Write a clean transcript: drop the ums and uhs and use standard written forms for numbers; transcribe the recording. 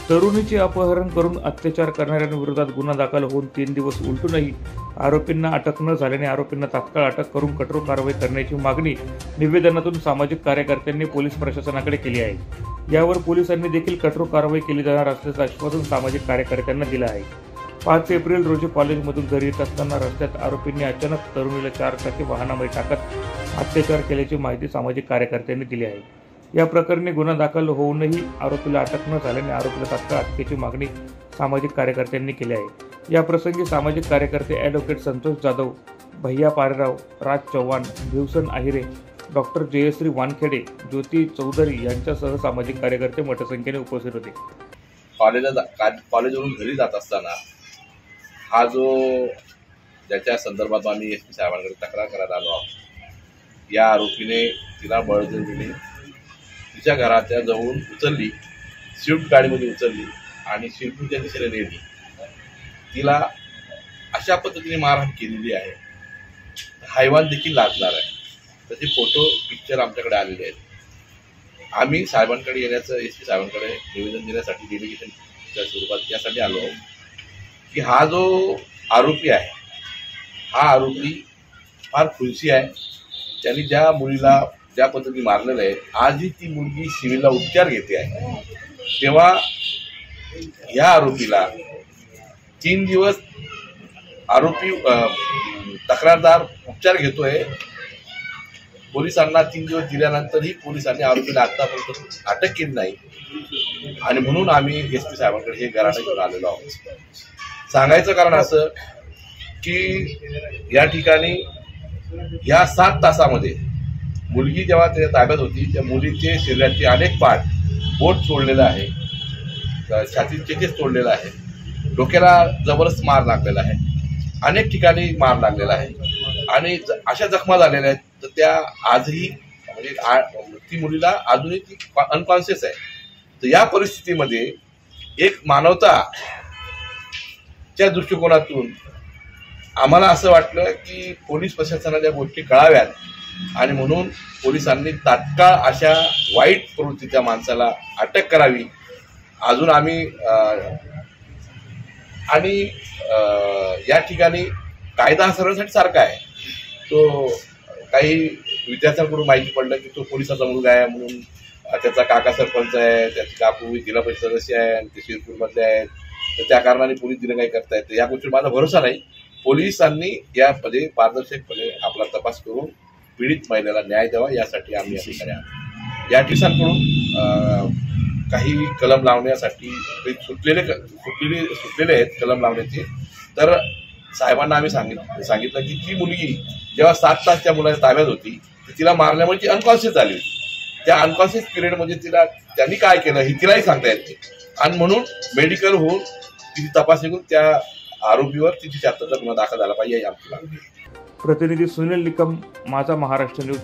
तरुणीचे अपहरण करून अत्याचार करणाऱ्यांविरोधात गुन्हा दाखल होऊन 3 दिवस उलटूनही आरोपींना अटक न झाल्याने आरोपींना तात्काळ अटक करून कठोर कारवाई करण्याची मागणी निवेदनातून सामाजिक कार्यकर्त्यांनी पोलीस प्रशासनाकडे केली आहे। यावर पोलिसांनी देखील कठोर कारवाई केली जाणार असल्याचं आश्वासन सामाजिक कार्यकर्त्यांना दिलं आहे। 5 एप्रिल रोजी कॉलेजमधून घरी येत असताना रस्त्यात आरोपींनी अचानक तरुणीला 4 चाकी वाहनामध्ये टाकत अत्याचार केल्याची माहिती सामाजिक कार्यकर्त्यांनी दिली आहे। या प्रकरणी गुन्हा दाखल होऊनही आरोपीला अटक न झाल्याने आरोपीला तात्काळ अटकेची मागणी सामाजिक कार्यकर्त्यांनी केली आहे। या प्रसंगी सामाजिक कार्यकर्ते ॲडव्होकेट संतोष जाधव, भैया पारेराव, राज चव्हाण, भिवसन आहिरे, डॉक्टर जयश्री वानखेडे, ज्योती चौधरी यांच्यासह सामाजिक कार्यकर्ते मोठ्या संख्येने उपस्थित होते। कॉलेजवरून घरी जात असताना हा जो ज्याच्या संदर्भात आम्ही एसपी साहेबांकडे तक्रार करायला आलो आहोत, या आरोपीने तिला बळजबरी दिली, तिच्या घराच्या जवळून उचलली, स्विफ्ट गाडीमध्ये उचलली आणि शिरपूरच्या दिशेने नेली। तिला अशा पद्धतीने मारहाण केलेली आहे, हैवान देखील लागणार आहे। त्याचे फोटो पिक्चर आमच्याकडे आलेले आहेत। आम्ही साहेबांकडे येण्याचं एसपी साहेबांकडे निवेदन देण्यासाठी डेलिगेशनच्या स्वरूपात यासाठी आलो आहोत की हा जो आरोपी आहे, हा आरोपी फार खुलसी आहे। त्यांनी ज्या मुलीला ज्या पद्धतीने मारलेलं आहे, आजही ती मुलगी सिव्हिलला उपचार घेते आहे। तेव्हा या आरोपीला 3 दिवस आरोपी तक्रारदार उपचार घेतोय। पोलिसांना 3 दिवस दिल्यानंतरही पोलिसांनी आरोपीला आतापर्यंत अटक केली नाही आणि म्हणून आम्ही एसपी साहेबांकडे हे घराणे घेऊन आलेलो आहोत। सांगायचं कारण असं की या ठिकाणी या 7 तासामध्ये मुलगी जेव्हा त्याच्या ताब्यात होती, त्या मुलीचे शरीराचे अनेक पार्ट, बोट तोडलेलं आहे, छातीचे केस तोडलेलं आहे, डोक्याला जबरदस्त मार लागलेला आहे, अनेक ठिकाणी मार लागलेला आहे आणि अशा जखमा झालेल्या आहेत तर त्या आजही म्हणजे ती मुलीला अजूनही ती अनकॉन्शियस आहे। तर या परिस्थितीमध्ये एक मानवताच्या दृष्टिकोनातून आम्हाला असं वाटलं की पोलीस प्रशासनाच्या गोष्टी कळाव्यात आणि म्हणून पोलिसांनी तात्काळ अशा वाईट प्रवृत्तीच्या माणसाला अटक करावी। अजून आम्ही या ठिकाणी कायदा सर्वांसाठी सारखा आहे। तो काही विद्यार्थ्यांकडून माहिती पडलं की तो पोलिसाचा मुलगा आहे म्हणून त्याचा काका सरपंच आहे, त्याची काकू जिल्हा परिषद सदस्य आहे आणि ते शिरपूरमधले आहेत, तर त्या कारणाने पोलीस दिरंगाई करतायत। या गोष्टी माझा भरोसा नाही। पोलिसांनी यामध्ये पारदर्शकपणे आपला तपास करून पीडित महिलेला न्याय द्यावा यासाठी आम्ही या ठिकाणकडून काही कलम लावण्यासाठी सुटलेले आहेत कलम लावण्याचे। तर साहेबांना आम्ही सांगितलं की ती मुलगी जेव्हा 7 तास त्या मुलाच्या ताब्यात होती तर तिला मारल्यामुळे ती अनकॉन्शियस झाली होती। त्या अनकॉन्शियस पिरियडमध्ये त्यांनी काय केलं हे तिलाही सांगता येत नाही आणि म्हणून मेडिकल होऊन तिची तपासणी करून त्या आरोपीवर तिची 76चा गुन्हा दाखल झाला पाहिजे आमची मागणी। प्रतिनिधी सुनील निकम, माझा महाराष्ट्र न्यूज।